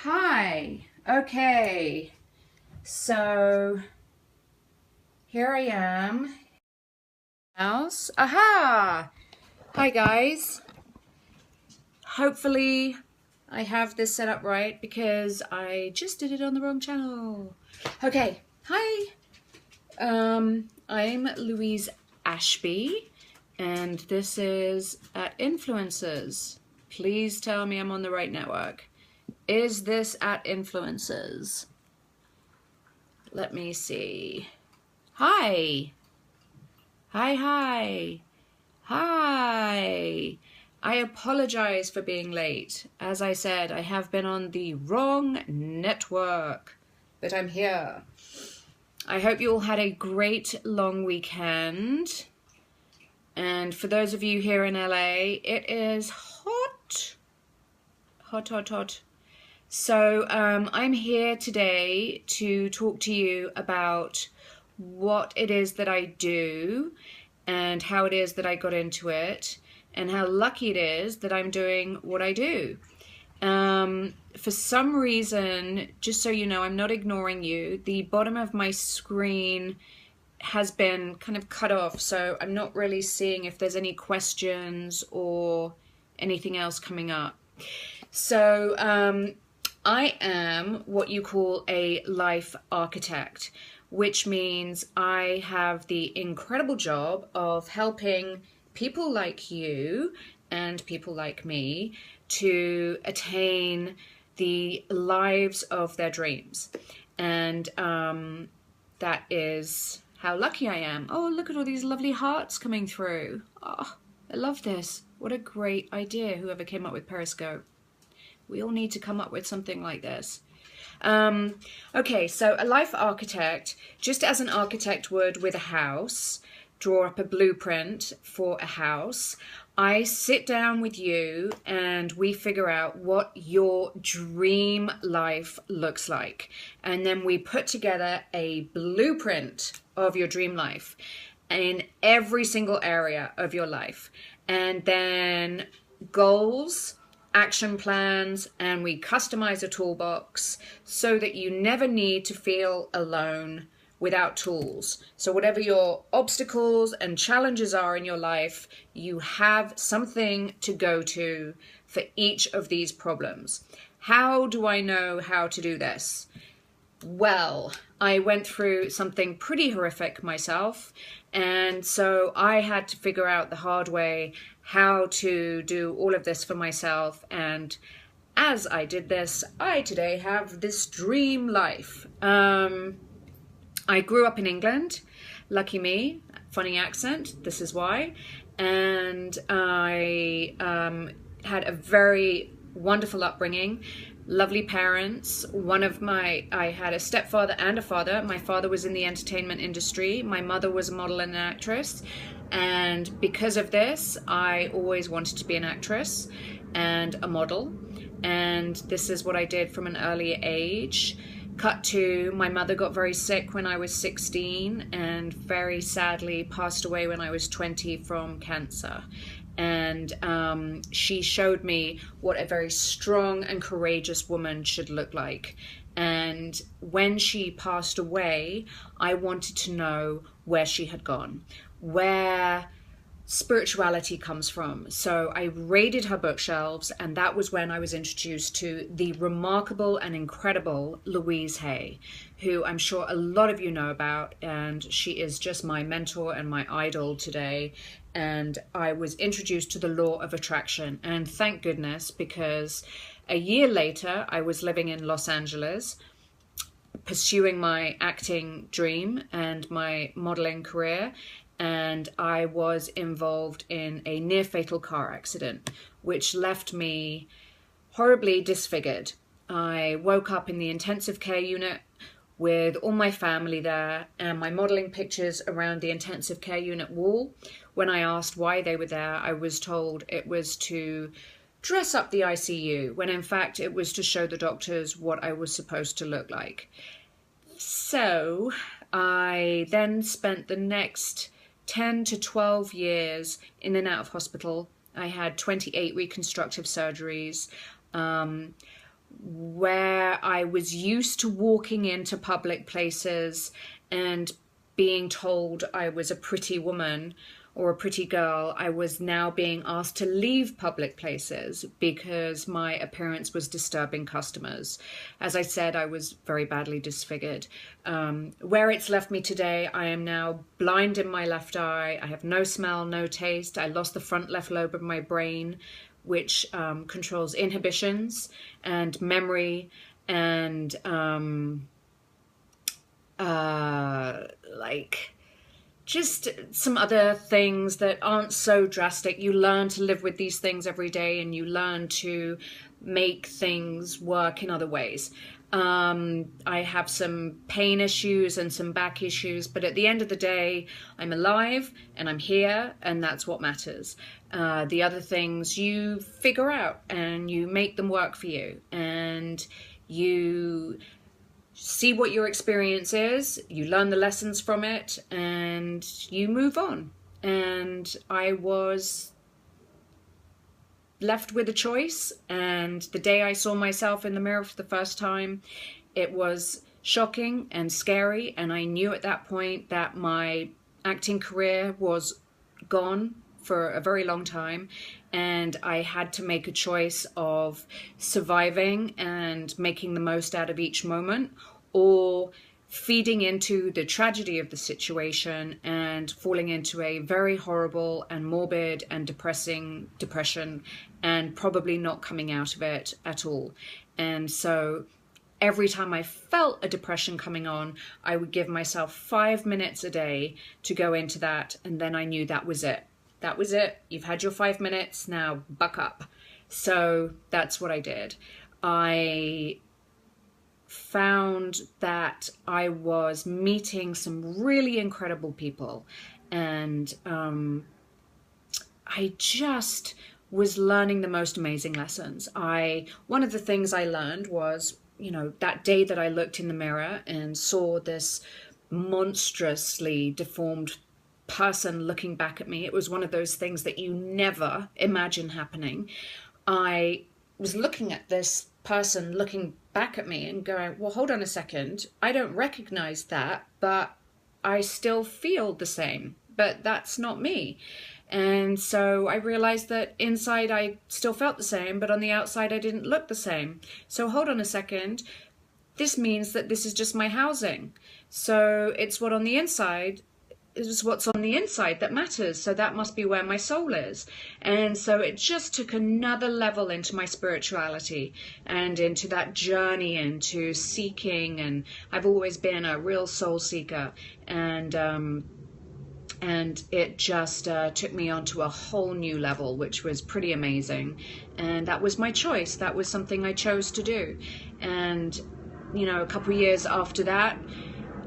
Hi. Okay. So here I am. House. Aha! Hi guys. Hopefully I have this set up right because I just did it on the wrong channel. Okay. Hi. I'm Louise Ashby and this is at Influencers. Please tell me I'm on the right network. Is this at Influencers? Let me see. Hi. Hi. Hi. I apologize for being late. As I said, I have been on the wrong network, but I'm here. I hope you all had a great long weekend. And for those of you here in LA, it is hot. Hot. So I'm here today to talk to you about what it is that I do and how it is that I got into it and how lucky it is that I'm doing what I do. For some reason, just so you know, I'm not ignoring you. The bottom of my screen has been kind of cut off, so I'm not really seeing if there's any questions or anything else coming up. So I am what you call a life architect, which means I have the incredible job of helping people like you and people like me to attain the lives of their dreams. And that is how lucky I am. Oh, look at all these lovely hearts coming through. Oh, I love this. What a great idea, whoever came up with Periscope. We all need to come up with something like this. Okay, so a life architect, just as an architect would with a house, draw up a blueprint for a house, I sit down with you and we figure out what your dream life looks like. And then we put together a blueprint of your dream life in every single area of your life. And then goals, action plans, and we customize a toolbox so that you never need to feel alone without tools. So whatever your obstacles and challenges are in your life, you have something to go to for each of these problems. How do I know how to do this? Well, I went through something pretty horrific myself, and so I had to figure out the hard way how to do all of this for myself. And as I did this, I today have this dream life. I grew up in England, lucky me, funny accent, this is why. And I had a very wonderful upbringing, lovely parents. I had a stepfather and a father. My father was in the entertainment industry. My mother was a model and an actress. And because of this, I always wanted to be an actress and a model. And this is what I did from an early age. Cut to, my mother got very sick when I was 16 and very sadly passed away when I was 20 from cancer. And she showed me what a very strong and courageous woman should look like. And when she passed away, I wanted to know where she had gone, where spirituality comes from. So I raided her bookshelves, and that was when I was introduced to the remarkable and incredible Louise Hay, who I'm sure a lot of you know about, and she is just my mentor and my idol today. And I was introduced to the law of attraction, and thank goodness, because a year later I was living in Los Angeles pursuing my acting dream and my modeling career, and I was involved in a near-fatal car accident, which left me horribly disfigured. I woke up in the intensive care unit with all my family there and my modeling pictures around the intensive care unit wall. When I asked why they were there, I was told it was to dress up the ICU, when in fact it was to show the doctors what I was supposed to look like. So I then spent the next 10 to 12 years in and out of hospital. I had 28 reconstructive surgeries. where I was used to walking into public places and being told I was a pretty woman or a pretty girl, I was now being asked to leave public places because my appearance was disturbing customers. As I said, I was very badly disfigured. Where it's left me today, I am now blind in my left eye. I have no smell, no taste. I lost the front left lobe of my brain, which controls inhibitions and memory and like just some other things that aren't so drastic. You learn to live with these things every day, and you learn to make things work in other ways. I have some pain issues and some back issues, but at the end of the day, I'm alive and I'm here, and that's what matters. The other things you figure out and you make them work for you, and you see what your experience is, you learn the lessons from it, and you move on. And I was left with a choice, and the day I saw myself in the mirror for the first time, it was shocking and scary, and I knew at that point that my acting career was gone for a very long time, and I had to make a choice of surviving and making the most out of each moment, or feeding into the tragedy of the situation and falling into a very horrible and morbid and depressing depression, and probably not coming out of it at all. And so every time I felt a depression coming on, I would give myself 5 minutes a day to go into that, and then I knew that was it. That was it. You've had your 5 minutes, now buck up. So that's what I did. I found that I was meeting some really incredible people, and I just was learning the most amazing lessons. One of the things I learned was, that day that I looked in the mirror and saw this monstrously deformed person looking back at me. It was one of those things that you never imagine happening. I was looking at this person looking back at me and going, well, hold on a second. I don't recognize that, but I still feel the same, but that's not me. And so I realized that inside I still felt the same, but on the outside I didn't look the same. So hold on a second. This means that this is just my housing. So it's what's on the inside that matters. So that must be where my soul is. And so it just took another level into my spirituality and into that journey into seeking. And I've always been a real soul seeker. And it just took me onto a whole new level, which was pretty amazing. And that was my choice. That was something I chose to do. And, a couple of years after that,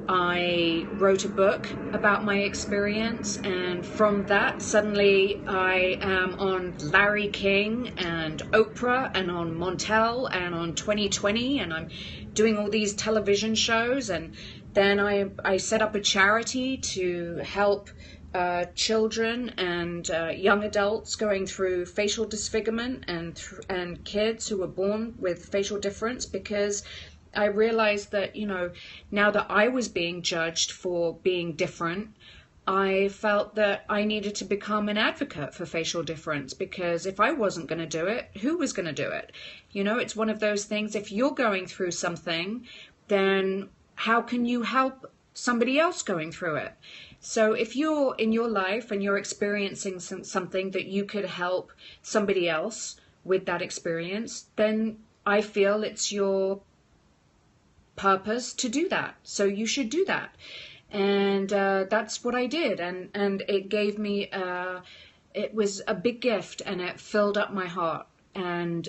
I wrote a book about my experience, and from that, suddenly I am on Larry King and Oprah and on Montel and on 2020, and I'm doing all these television shows. And then I set up a charity to help children and young adults going through facial disfigurement and kids who were born with facial difference, because I realized that, now that I was being judged for being different, I felt that I needed to become an advocate for facial difference, because if I wasn't going to do it, who was going to do it? It's one of those things, if you're going through something, then how can you help somebody else going through it? So if you're in your life and you're experiencing something that you could help somebody else with that experience, then I feel it's your purpose to do that. So you should do that. And that's what I did. And it gave me, it was a big gift, and it filled up my heart. And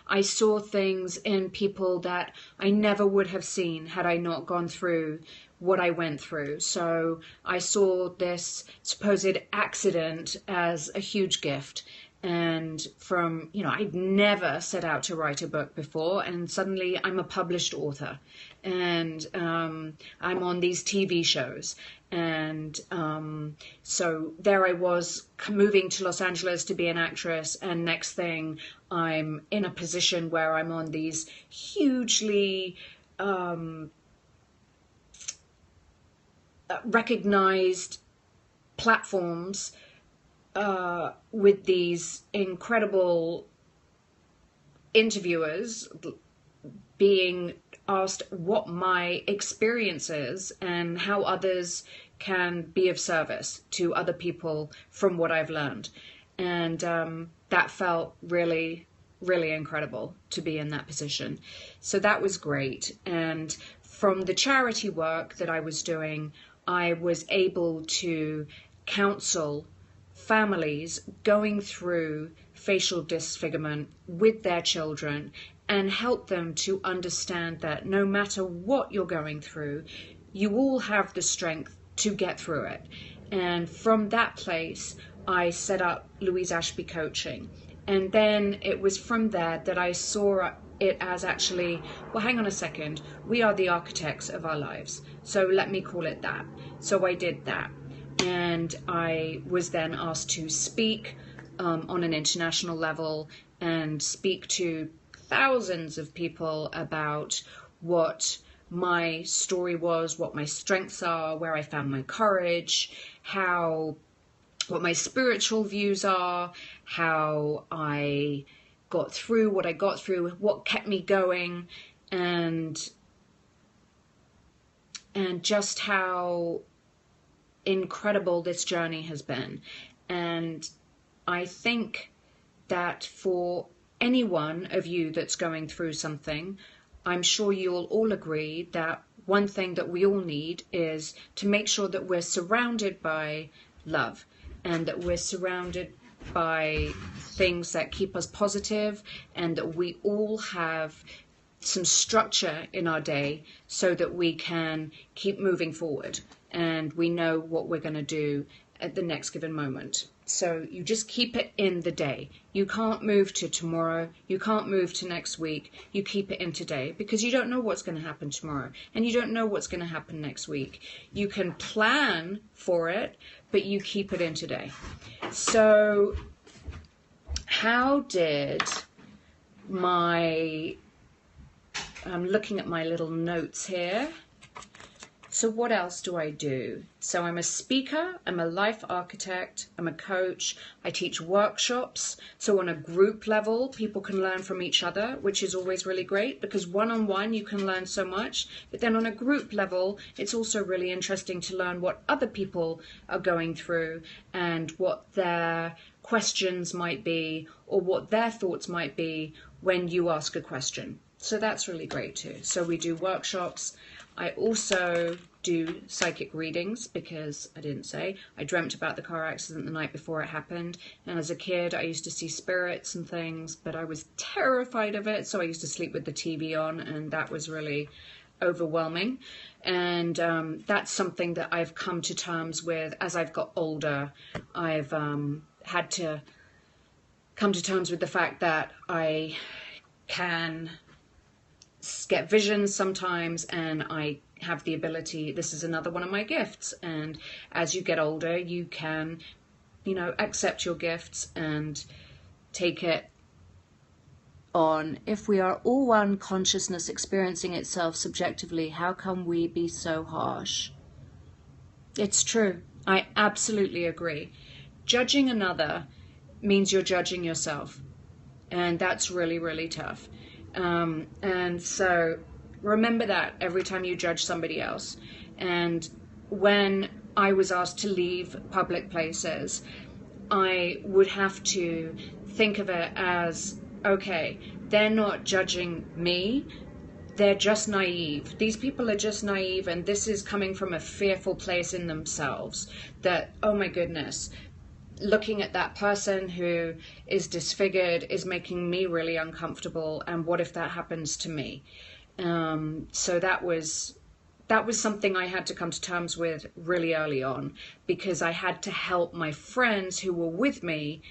I saw things in people that I never would have seen had I not gone through what I went through. So I saw this supposed accident as a huge gift. And from, I'd never set out to write a book before, and suddenly I'm a published author, and I'm on these TV shows, And so there I was moving to Los Angeles to be an actress, and next thing I'm in a position where I'm on these hugely recognized platforms with these incredible interviewers being asked what my experience is and how others can be of service to other people from what I've learned. And that felt really, really incredible to be in that position. So that was great. And from the charity work that I was doing, I was able to counsel families going through facial disfigurement with their children and help them to understand that no matter what you're going through, you all have the strength to get through it. And from that place, I set up Louise Ashby Coaching. And then it was from there that I saw it as actually, well, hang on a second, we are the architects of our lives. So let me call it that. So I did that. And I was then asked to speak on an international level and speak to thousands of people about what my story was, what my strengths are, where I found my courage, what my spiritual views are, how I got through what I got through, what kept me going, and just how incredible this journey has been. And I think that for any one of you that's going through something, I'm sure you'll all agree that one thing that we all need is to make sure that we're surrounded by love and that we're surrounded by things that keep us positive, and that we all have some structure in our day so that we can keep moving forward and we know what we're going to do at the next given moment. So you just keep it in the day. You can't move to tomorrow. You can't move to next week. You keep it in today, because you don't know what's going to happen tomorrow, and you don't know what's going to happen next week. You can plan for it, but you keep it in today. So how did I'm looking at my little notes here. So what else do I do? So I'm a speaker, I'm a life architect, I'm a coach, I teach workshops. So on a group level, people can learn from each other, which is always really great, because one-on-one you can learn so much. But then on a group level, it's also really interesting to learn what other people are going through and what their questions might be, or what their thoughts might be when you ask a question. So that's really great too. So we do workshops. I also do psychic readings, because I dreamt about the car accident the night before it happened. And as a kid, I used to see spirits and things, but I was terrified of it. So I used to sleep with the TV on, and that was really overwhelming. And that's something that I've come to terms with as I've got older. I've had to come to terms with the fact that I can get visions sometimes, and I have the ability, this is another one of my gifts, and as you get older you can, accept your gifts and take it on. If we are all one consciousness experiencing itself subjectively, how can we be so harsh? It's true. I absolutely agree. Judging another means you're judging yourself, and that's really, really tough. And so remember that every time you judge somebody else. And when I was asked to leave public places, I would have to think of it as, okay, they're not judging me, they're just naive. These people are just naive, and this is coming from a fearful place in themselves that, oh my goodness, looking at that person who is disfigured is making me really uncomfortable, and what if that happens to me? So that was something I had to come to terms with really early on, because I had to help my friends who were with me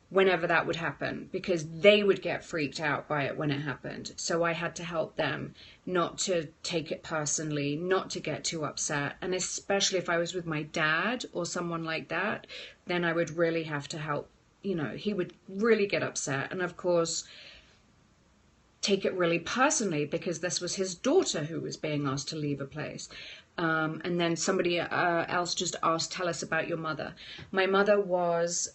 whenever that would happen, because they would get freaked out by it when it happened. So I had to help them not to take it personally, not to get too upset. And especially if I was with my dad or someone like that, then I would really have to help. You know, he would really get upset. And of course, take it really personally, because this was his daughter who was being asked to leave a place. And then somebody else just asked, tell us about your mother. My mother was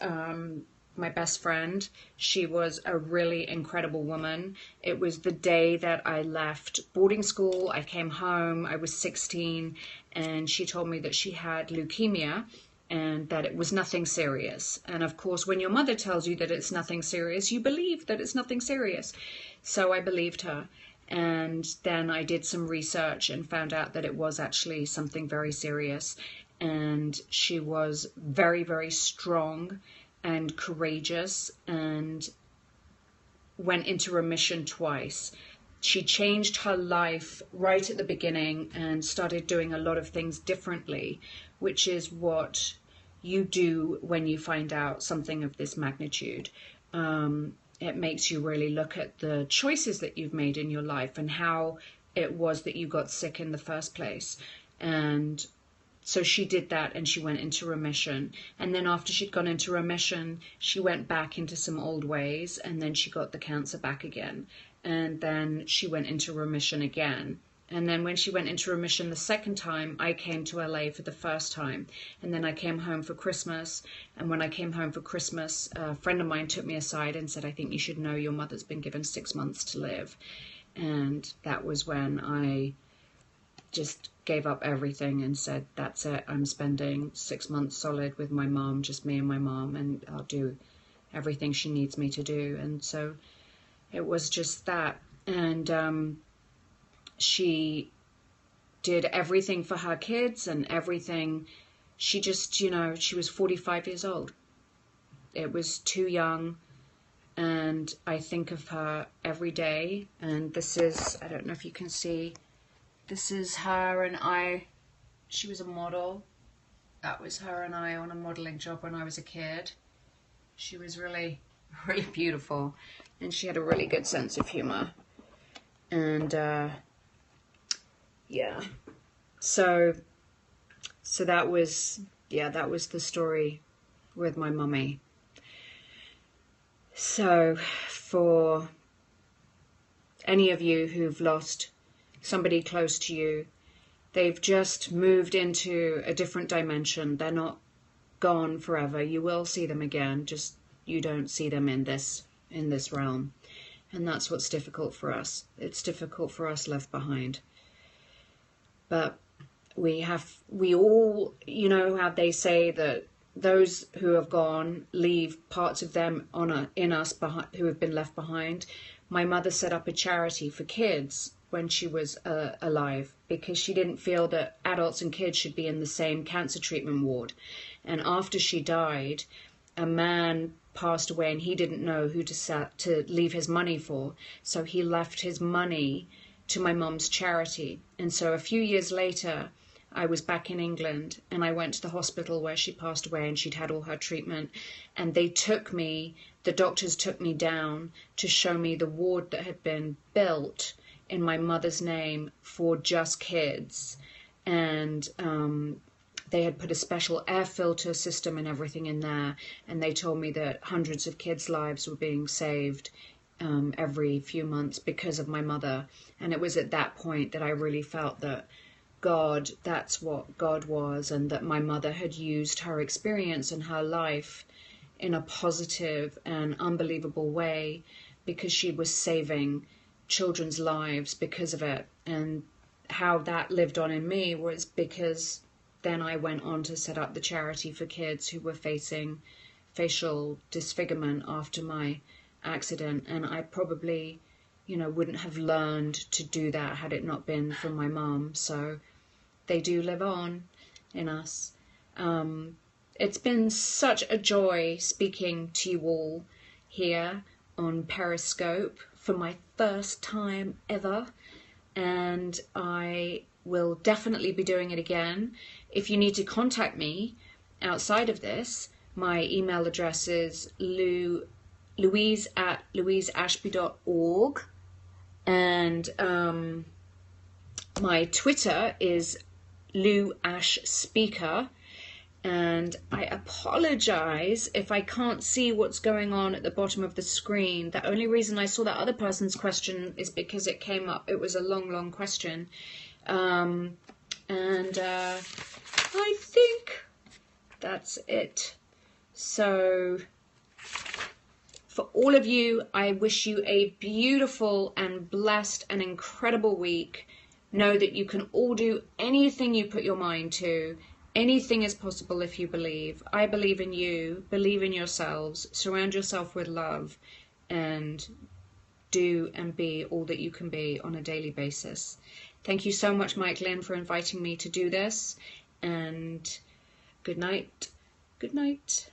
my best friend. She was a really incredible woman. It was the day that I left boarding school. I came home. I was 16, and she told me that she had leukemia and that it was nothing serious. And of course, when your mother tells you that it's nothing serious, you believe that it's nothing serious. So I believed her. And then I did some research and found out that it was actually something very serious. And she was very, very strong and courageous, and went into remission twice. She changed her life right at the beginning and started doing a lot of things differently, which is what you do when you find out something of this magnitude. It makes you really look at the choices that you've made in your life and how it was that you got sick in the first place. And so she did that, and she went into remission. And then after she'd gone into remission, she went back into some old ways, and then she got the cancer back again. And then she went into remission again. And then when she went into remission the second time, I came to LA for the first time. And then I came home for Christmas. And when I came home for Christmas, a friend of mine took me aside and said, I think you should know your mother's been given 6 months to live. And that was when I just gave up everything and said, that's it. I'm spending 6 months solid with my mom, just me and my mom, and I'll do everything she needs me to do. And so it was just that. And she did everything for her kids and everything. She just, you know, she was 45 years old. It was too young. And I think of her every day. And this is, I don't know if you can see, this is her and I. She was a model. That was her and I on a modeling job when I was a kid. She was really, really beautiful. And she had a really good sense of humor. And yeah. So that was, yeah, that was the story with my mummy. So for any of you who've lost somebody close to you, they've just moved into a different dimension. They're not gone forever. You will see them again, just you don't see them in this realm. And that's what's difficult for us. It's difficult for us left behind. But we all, you know how they say that those who have gone leave parts of them in us who have been left behind. My mother set up a charity for kids when she was alive, because she didn't feel that adults and kids should be in the same cancer treatment ward. And after she died, a man passed away and he didn't know who to leave his money for. So he left his money to my mum's charity. And so a few years later, I was back in England and I went to the hospital where she passed away and she'd had all her treatment. And they took me, the doctors took me down to show me the ward that had been built in my mother's name for just kids. And they had put a special air filter system and everything in there. And they told me that hundreds of kids' lives were being saved every few months because of my mother. And it was at that point that I really felt that God, that's what God was, and that my mother had used her experience and her life in a positive and unbelievable way, because she was saving children's lives because of it. And how that lived on in me was because then I went on to set up the charity for kids who were facing facial disfigurement after my accident. And I probably, you know, wouldn't have learned to do that had it not been for my mom. So they do live on in us. It's been such a joy speaking to you all here on Periscope for my first time ever, and I will definitely be doing it again. If you need to contact me outside of this, My email address is louise@louiseashby.org, and my Twitter is Lou Ash Speaker. And I apologize if I can't see what's going on at the bottom of the screen. The only reason I saw that other person's question is because it came up. It was a long question. I think that's it. So for all of you, I wish you a beautiful and blessed and incredible week. Know that you can all do anything you put your mind to. Anything is possible if you believe. I believe in you. Believe in yourselves. Surround yourself with love, and do and be all that you can be on a daily basis. Thank you so much, Mike Lynn, for inviting me to do this. And good night. Good night.